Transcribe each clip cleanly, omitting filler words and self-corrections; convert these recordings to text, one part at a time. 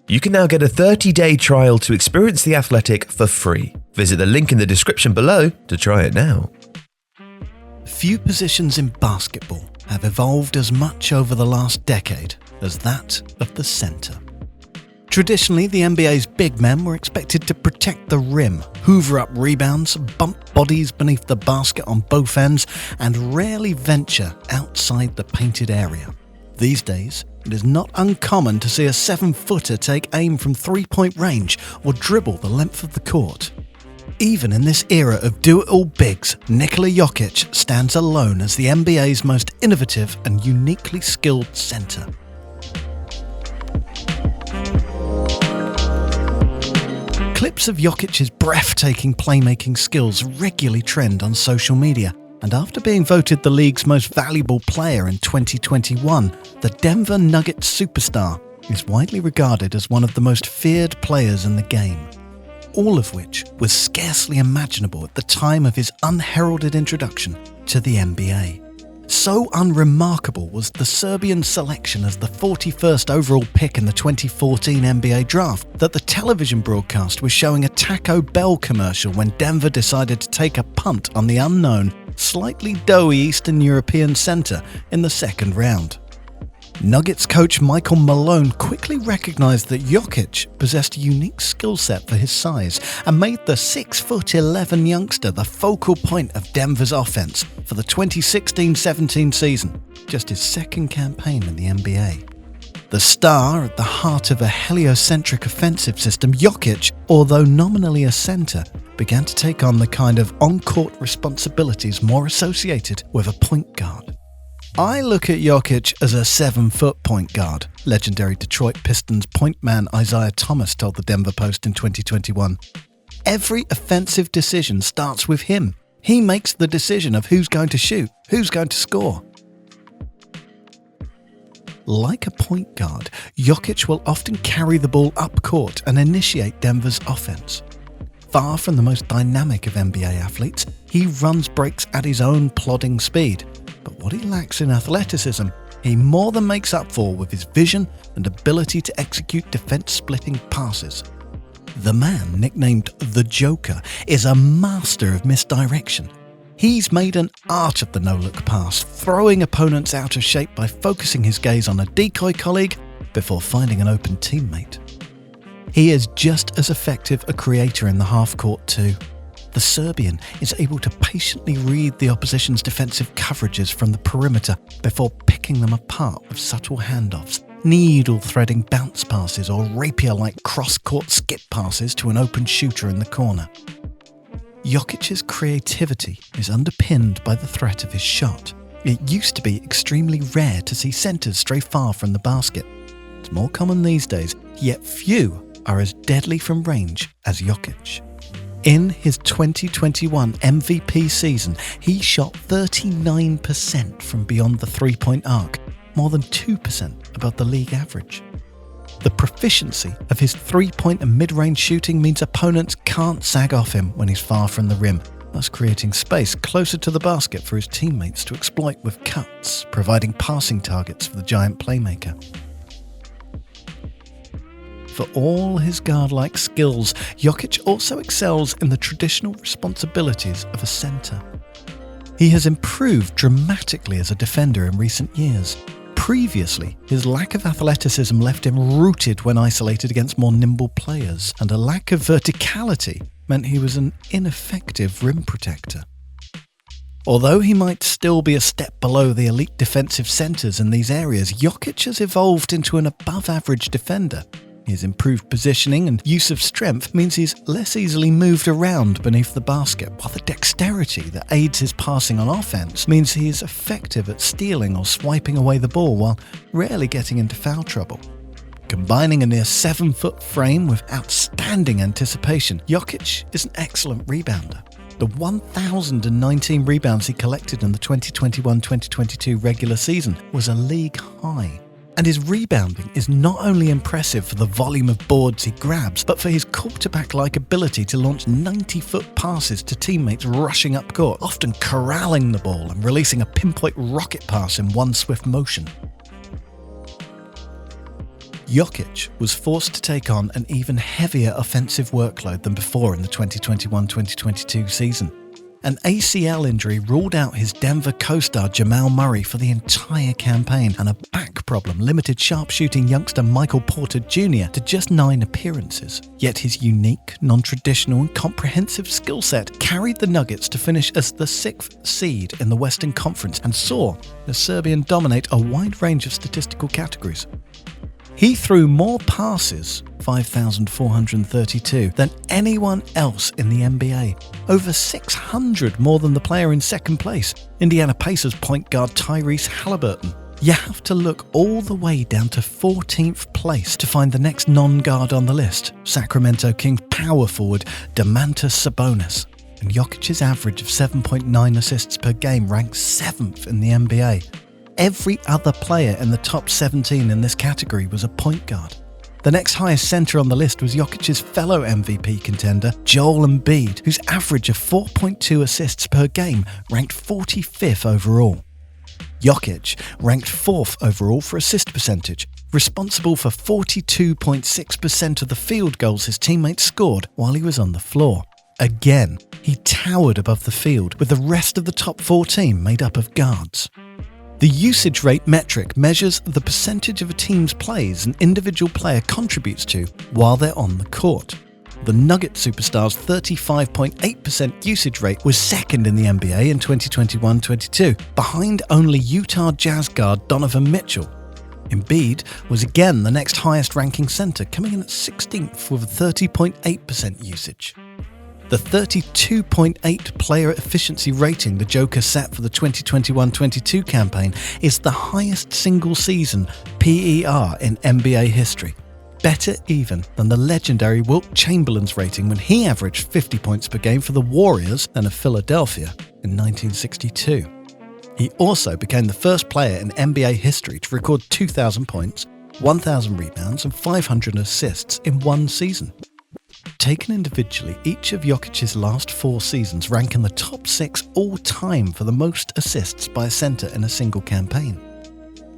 You can now get a 30-day trial to experience The Athletic for free. Visit the link in the description below to try it now. Few positions in basketball have evolved as much over the last decade as that of the centre. Traditionally, the NBA's big men were expected to protect the rim, hoover up rebounds, bump bodies beneath the basket on both ends, and rarely venture outside the painted area. These days, it is not uncommon to see a 7-footer take aim from three-point range or dribble the length of the court. Even in this era of do-it-all bigs, Nikola Jokic stands alone as the NBA's most innovative and uniquely skilled centre. Clips of Jokic's breathtaking playmaking skills regularly trend on social media, and after being voted the league's most valuable player in 2021, the Denver Nuggets superstar is widely regarded as one of the most feared players in the game. All of which was scarcely imaginable at the time of his unheralded introduction to the NBA. So unremarkable was the Serbian selection as the 41st overall pick in the 2014 NBA draft that the television broadcast was showing a Taco Bell commercial when Denver decided to take a punt on the unknown, slightly doughy Eastern European centre in the second round. Nuggets coach Michael Malone quickly recognised that Jokic possessed a unique skill set for his size and made the 6'11" youngster the focal point of Denver's offense for the 2016-17 season, just his second campaign in the NBA. The star at the heart of a heliocentric offensive system, Jokic, although nominally a centre, began to take on the kind of on-court responsibilities more associated with a point guard. I look at Jokic as a 7-foot point guard, legendary Detroit Pistons point man Isaiah Thomas told the Denver Post in 2021. Every offensive decision starts with him. He makes the decision of who's going to shoot, who's going to score. Like a point guard, Jokic will often carry the ball up court and initiate Denver's offense. Far from the most dynamic of NBA athletes, he runs breaks at his own plodding speed. But what he lacks in athleticism, he more than makes up for with his vision and ability to execute defense-splitting passes. The man, nicknamed the Joker, is a master of misdirection. He's made an art of the no-look pass, throwing opponents out of shape by focusing his gaze on a decoy colleague before finding an open teammate. He is just as effective a creator in the half-court too. The Serbian is able to patiently read the opposition's defensive coverages from the perimeter before picking them apart with subtle handoffs, needle-threading bounce passes or rapier-like cross-court skip passes to an open shooter in the corner. Jokic's creativity is underpinned by the threat of his shot. It used to be extremely rare to see centres stray far from the basket. It's more common these days, yet few are as deadly from range as Jokic. In his 2021 MVP season, he shot 39% from beyond the three-point arc, more than 2% above the league average. The proficiency of his three-point and mid-range shooting means opponents can't sag off him when he's far from the rim, thus creating space closer to the basket for his teammates to exploit with cuts, providing passing targets for the giant playmaker. For all his guard-like skills, Jokic also excels in the traditional responsibilities of a centre. He has improved dramatically as a defender in recent years. Previously, his lack of athleticism left him rooted when isolated against more nimble players, and a lack of verticality meant he was an ineffective rim protector. Although he might still be a step below the elite defensive centres in these areas, Jokic has evolved into an above-average defender. His improved positioning and use of strength means he's less easily moved around beneath the basket, while the dexterity that aids his passing on offense means he is effective at stealing or swiping away the ball while rarely getting into foul trouble. Combining a near 7-foot frame with outstanding anticipation, Jokic is an excellent rebounder. The 1,019 rebounds he collected in the 2021-2022 regular season was a league high. And his rebounding is not only impressive for the volume of boards he grabs, but for his quarterback-like ability to launch 90-foot passes to teammates rushing up court, often corralling the ball and releasing a pinpoint rocket pass in one swift motion. Jokic was forced to take on an even heavier offensive workload than before in the 2021-2022 season. An ACL injury ruled out his Denver co-star Jamal Murray for the entire campaign, and a back problem limited sharpshooting youngster Michael Porter Jr. to just 9 appearances. Yet his unique, non-traditional and comprehensive skill set carried the Nuggets to finish as the 6th seed in the Western Conference and saw the Serbian dominate a wide range of statistical categories. He threw more passes, 5,432, than anyone else in the NBA. Over 600 more than the player in second place, Indiana Pacers point guard Tyrese Halliburton. You have to look all the way down to 14th place to find the next non-guard on the list, Sacramento Kings power forward Domantas Sabonis. And Jokic's average of 7.9 assists per game ranks 7th in the NBA. Every other player in the top 17 in this category was a point guard. The next highest centre on the list was Jokic's fellow MVP contender, Joel Embiid, whose average of 4.2 assists per game ranked 45th overall. Jokic ranked 4th overall for assist percentage, responsible for 42.6% of the field goals his teammates scored while he was on the floor. Again, he towered above the field, with the rest of the top 4 team made up of guards. The usage rate metric measures the percentage of a team's plays an individual player contributes to while they're on the court. The Nugget superstar's 35.8% usage rate was second in the NBA in 2021-22, behind only Utah Jazz guard Donovan Mitchell. Embiid was again the next highest ranking center, coming in at 16th with a 30.8% usage. The 32.8 player efficiency rating the Joker set for the 2021-22 campaign is the highest single-season PER in NBA history. Better even than the legendary Wilt Chamberlain's rating when he averaged 50 points per game for the Warriors and of Philadelphia in 1962. He also became the first player in NBA history to record 2,000 points, 1,000 rebounds and 500 assists in one season. Taken individually, each of Jokic's last 4 seasons rank in the top 6 all-time for the most assists by a centre in a single campaign.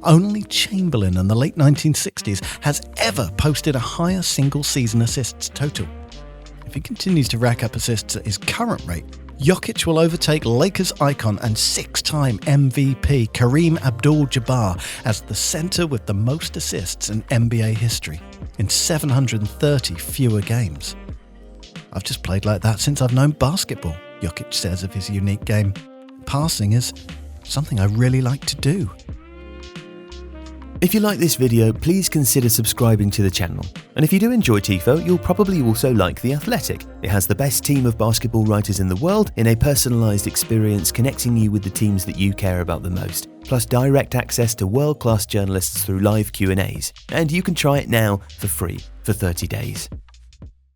Only Chamberlain in the late 1960s has ever posted a higher single-season assists total. If he continues to rack up assists at his current rate, Jokic will overtake Lakers icon and 6-time MVP Kareem Abdul-Jabbar as the centre with the most assists in NBA history, in 730 fewer games. "I've just played like that since I've known basketball," Jokic says of his unique game. "Passing is something I really like to do." If you like this video, please consider subscribing to the channel. And if you do enjoy Tifo, you'll probably also like The Athletic. It has the best team of basketball writers in the world in a personalised experience connecting you with the teams that you care about the most, plus direct access to world-class journalists through live Q&As. And you can try it now for free for 30 days.